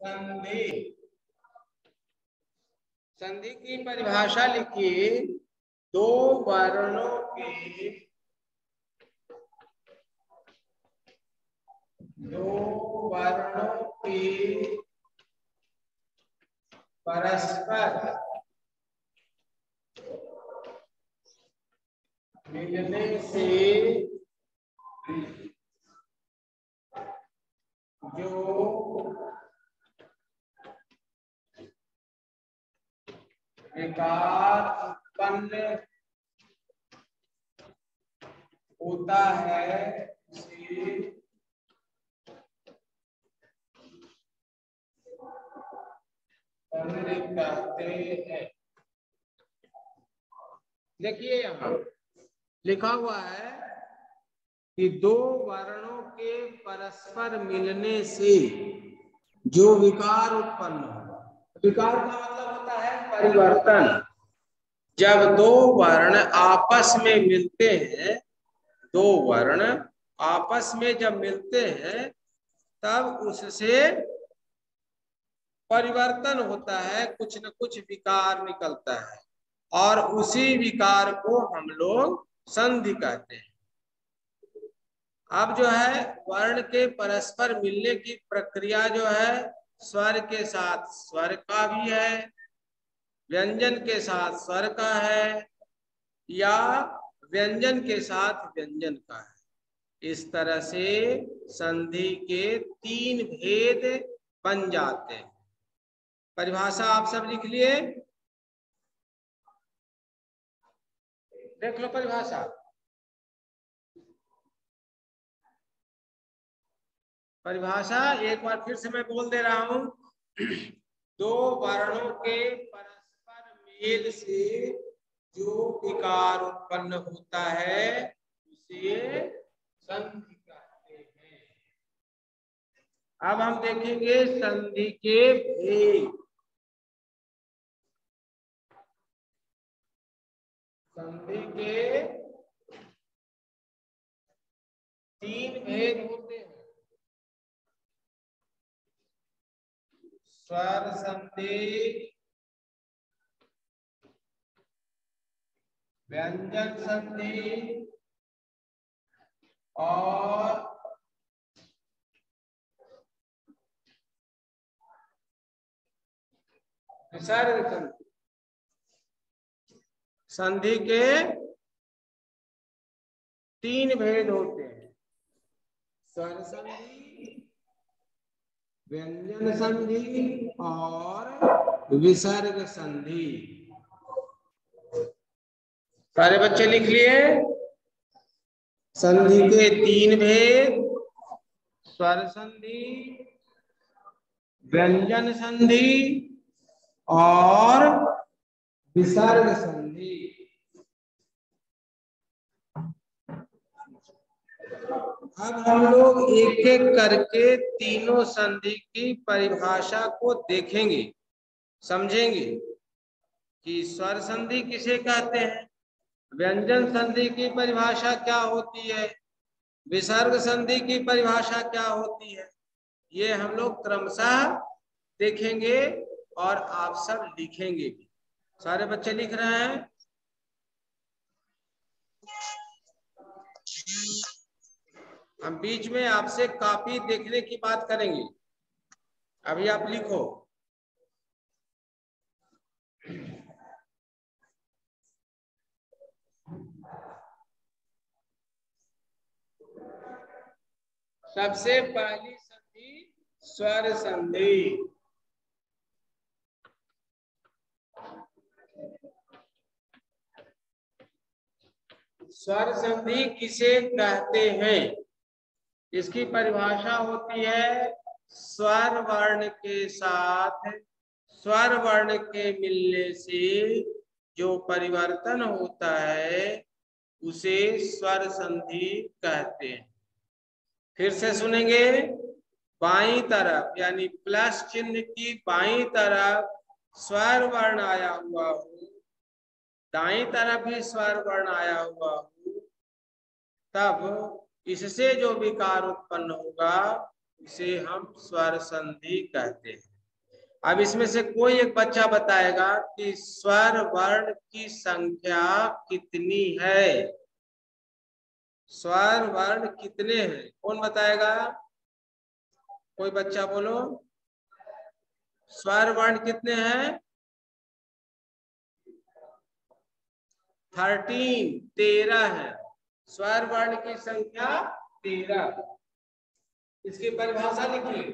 संधि। संधि की परिभाषा लिखिए, दो वर्णों के परस्पर मिलने से जो विकार उत्पन्न होता है उसे संधि कहते हैं। देखिए यहाँ लिखा हुआ है कि दो वर्णों के परस्पर मिलने से जो विकार उत्पन्न हो, विकार का मतलब होता है परिवर्तन। जब दो वर्ण आपस में मिलते हैं, दो वर्ण आपस में जब मिलते हैं तब उससे परिवर्तन होता है, कुछ न कुछ विकार निकलता है और उसी विकार को हम लोग संधि कहते हैं। अब जो है वर्ण के परस्पर मिलने की प्रक्रिया जो है स्वर के साथ स्वर का भी है, व्यंजन के साथ स्वर का है या व्यंजन के साथ व्यंजन का है। इस तरह से संधि के तीन भेद बन जाते हैं। परिभाषा आप सब लिख लिए, देख लो परिभाषा। परिभाषा एक बार फिर से मैं बोल दे रहा हूं, दो वर्णों के परस्पर मेल से जो विकार उत्पन्न होता है उसे संधि कहते हैं। अब हम देखेंगे संधि के भेद। संधि के तीन भेद होते हैं, स्वर संधि, व्यंजन संधि और विसर्ग संधि। संधि के तीन भेद होते हैं, स्वर संधि, व्यंजन संधि और विसर्ग संधि। सारे बच्चे लिख लिए, संधि के तीन भेद, स्वर संधि, व्यंजन संधि और विसर्ग संधि। अब हम लोग एक एक करके तीनों संधि की परिभाषा को देखेंगे, समझेंगे कि स्वर संधि किसे कहते हैं, व्यंजन संधि की परिभाषा क्या होती है, विसर्ग संधि की परिभाषा क्या होती है। ये हम लोग क्रमशः देखेंगे और आप सब लिखेंगे भी। सारे बच्चे लिख रहे हैं? हम बीच में आपसे कॉपी देखने की बात करेंगे, अभी आप लिखो। सबसे पहली संधि स्वर संधि। स्वर संधि किसे कहते हैं, इसकी परिभाषा होती है, स्वर वर्ण के साथ स्वर वर्ण के मिलने से जो परिवर्तन होता है उसे स्वर संधि कहते हैं। फिर से सुनेंगे, बाईं तरफ यानी प्लस चिन्ह की बाईं तरफ स्वर वर्ण आया हुआ हो, दाईं तरफ भी स्वर वर्ण आया हुआ हो, तब इससे जो विकार उत्पन्न होगा उसे हम स्वर संधि कहते हैं। अब इसमें से कोई एक बच्चा बताएगा कि स्वर वर्ण की संख्या कितनी है। स्वर वर्ण कितने हैं, कौन बताएगा? कोई बच्चा बोलो, स्वर वर्ण कितने हैं? 13 है। स्वर वर्ण की संख्या 13। इसकी परिभाषा लिखिए।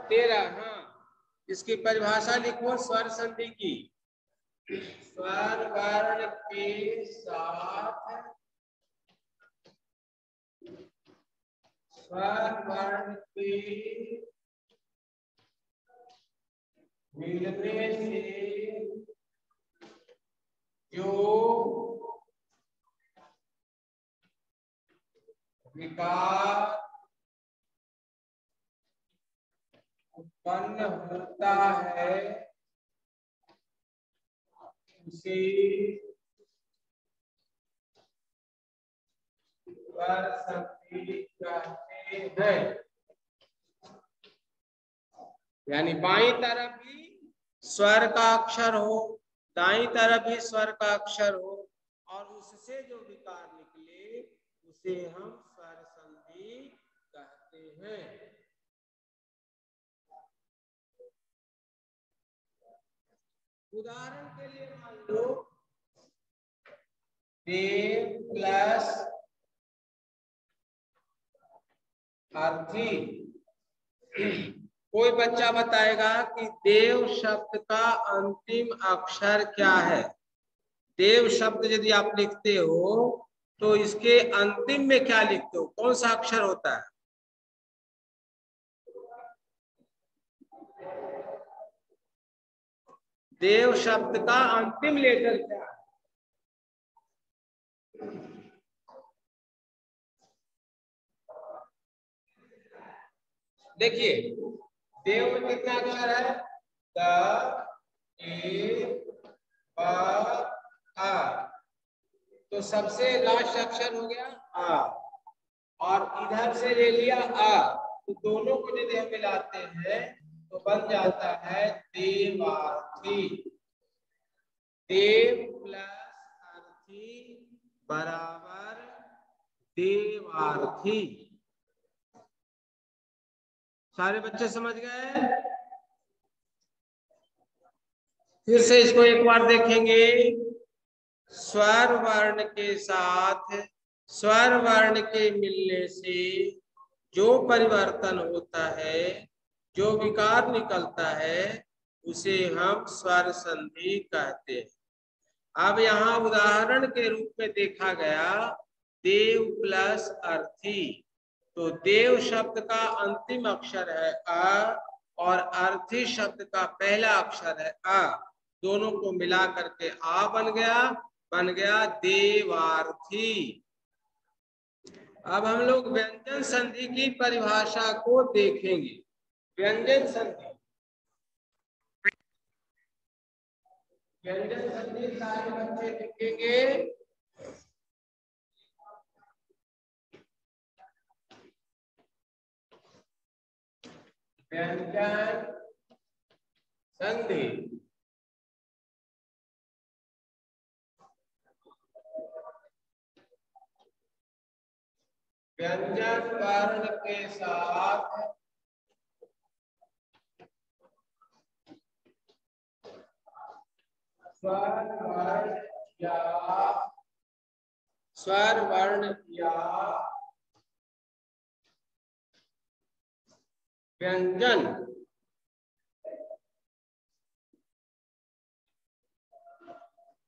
13, हाँ। इसकी परिभाषा लिखो स्वर संधि की। स्वर वर्ण के साथ स्वर वर्ण के मिलने से जो विकार उत्पन्न होता है उसे स्वर संधि कहते हैं। यानी बाईं तरफ भी स्वर का अक्षर हो, दाईं तरफ भी स्वर का अक्षर हो, और उससे जो विकार निकले उसे हम स्वर संधि कहते हैं। उदाहरण के लिए मान लो देव प्लस अर्थी। कोई बच्चा बताएगा कि देव शब्द का अंतिम अक्षर क्या है। देव शब्द यदि आप लिखते हो तो इसके अंतिम में क्या लिखते हो, कौन सा अक्षर होता है? देव शब्द का अंतिम लेटर क्या है? देखिए, देव में कितना अक्षर है? द, ए, ब, आ। तो सबसे लास्ट अक्षर हो गया आ, और इधर से ले लिया आ, तो दोनों को यदि हम मिलाते हैं तो बन जाता है देवार्थी। देव प्लस अर्थी बराबर देवार्थी। सारे बच्चे समझ गए? फिर से इसको एक बार देखेंगे। स्वर वर्ण के साथ स्वर वर्ण के मिलने से जो परिवर्तन होता है, जो विकार निकलता है, उसे हम स्वर संधि कहते हैं। अब यहाँ उदाहरण के रूप में देखा गया देव प्लस अर्थी। तो देव शब्द का अंतिम अक्षर है अ, और अर्थी शब्द का पहला अक्षर है अ। दोनों को मिला करके आ बन गया देवार्थी। अब हम लोग व्यंजन संधि की परिभाषा को देखेंगे। व्यंजन संधि, व्यंजन संधि सारे बच्चे लिखेंगे। व्यंजन संधि व्यंजन वर्ण के साथ स्वर वर्ण या व्यंजन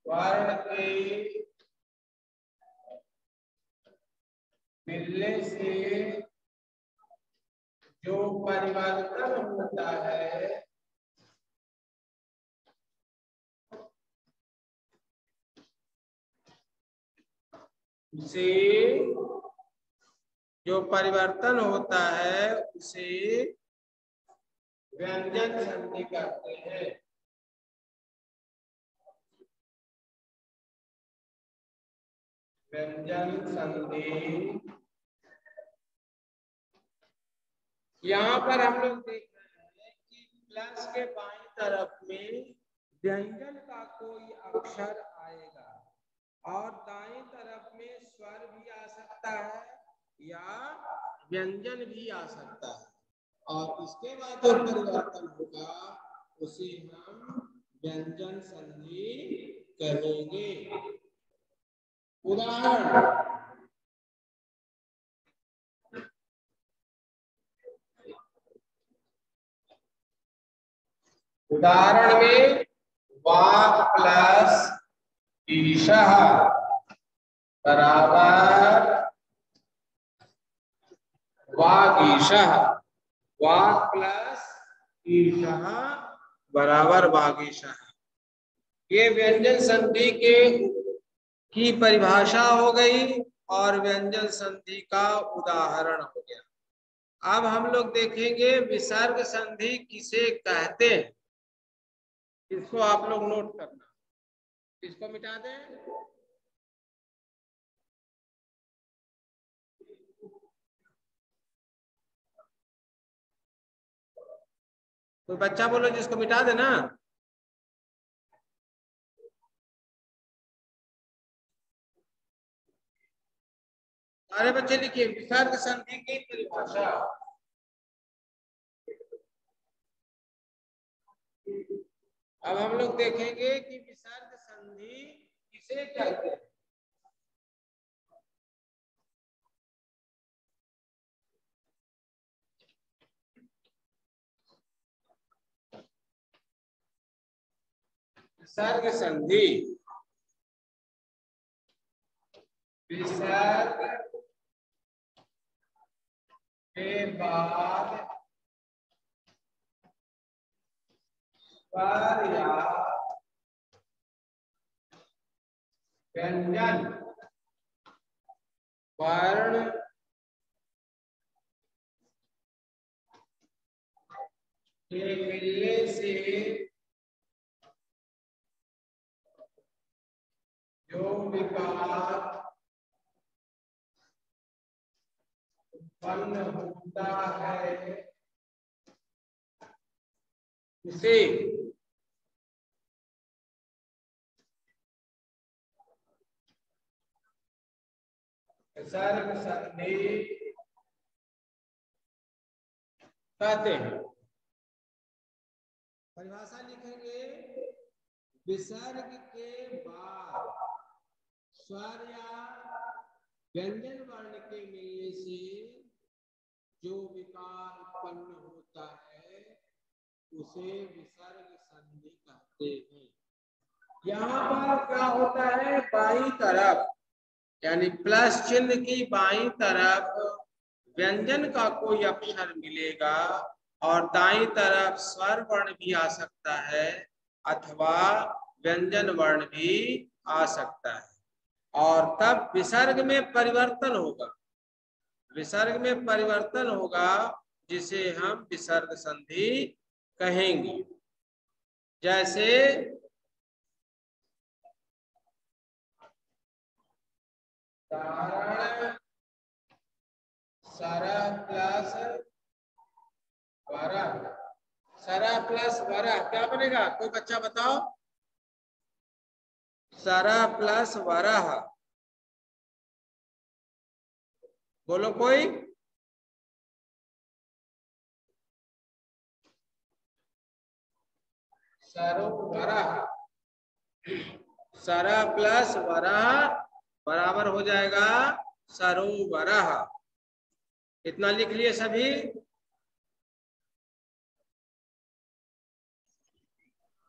वर्ण के मिलने से जो परिवर्तन होता है उसे व्यंजन संधि कहते हैं। व्यंजन संधि यहाँ पर हम लोग देख रहे हैं कि प्लस के बाईं तरफ में व्यंजन का कोई अक्षर आएगा और दाएं तरफ में स्वर भी आ सकता है या व्यंजन भी आ सकता है, और इसके बाद जो परिवर्तन होगा उसे हम व्यंजन संधि कहेंगे। उदाहरण, उदाहरण में वाक् प्लस ईशः बराबर वागीशः, वाक् प्लस ईशः बराबर वागीशः। ये व्यंजन संधि की परिभाषा हो गई और व्यंजन संधि का उदाहरण हो गया। अब हम लोग देखेंगे विसर्ग संधि किसे कहते हैं। इसको आप लोग नोट करना। इसको मिटा दें। कोई बच्चा बोलो जिसको मिटा देना। सारे बच्चे लिखिए विसर्ग संधि की परिभाषा। अब हम लोग देखेंगे कि विसर्ग संधि किसे कहते हैं। विसर्ग संधि, विसर्ग के बाद स्वर या व्यंजन वर्ण के मिलने से जो विकार उत्पन्न होता है उसे विसर्ग संधि कहते हैं। परिभाषा लिखेंगे, विसर्ग के बाद स्वर या व्यंजन वर्ण के मिलने से जो विकार उत्पन्न होता है उसे विसर्ग संधि कहते हैं। यहाँ पर क्या होता है, बाईं तरफ यानी प्लस चिन्ह की बाईं तरफ व्यंजन का कोई अक्षर मिलेगा और दाईं तरफ स्वर वर्ण भी आ सकता है अथवा व्यंजन वर्ण भी आ सकता है, और तब विसर्ग में परिवर्तन होगा। विसर्ग में परिवर्तन होगा जिसे हम विसर्ग संधि कहेंगे। जैसे सरह प्लस वरह, सरह प्लस वरह क्या बनेगा, कोई बच्चा बताओ। सरह प्लस वरह, बोलो कोई। सरोवरः, सरह प्लस वरह बराबर हो जाएगा सरोवरः। इतना लिख लिए सभी।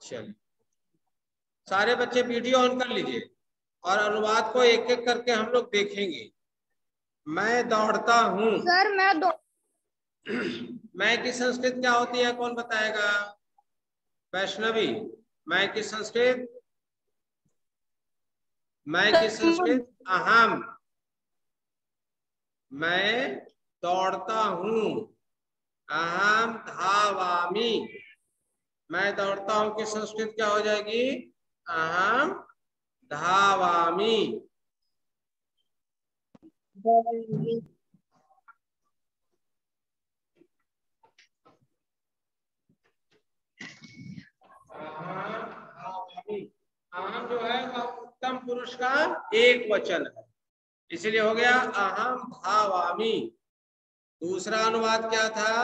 चलिए सारे बच्चे वीडियो ऑन कर लीजिए और अनुवाद को एक एक करके हम लोग देखेंगे। मैं दौड़ता हूँ। सर मैं की संस्कृत क्या होती है, कौन बताएगा। वैष्णवी, मैं की संस्कृत, मैं की संस्कृत अहम। मैं दौड़ता हूँ, अहम धावामि। मैं दौड़ता हूँ की संस्कृत क्या हो जाएगी, अहम धावामि। अहम जो है वह उत्तम पुरुष का एक वचन है, इसलिए हो गया अहम भावामि। दूसरा अनुवाद क्या था?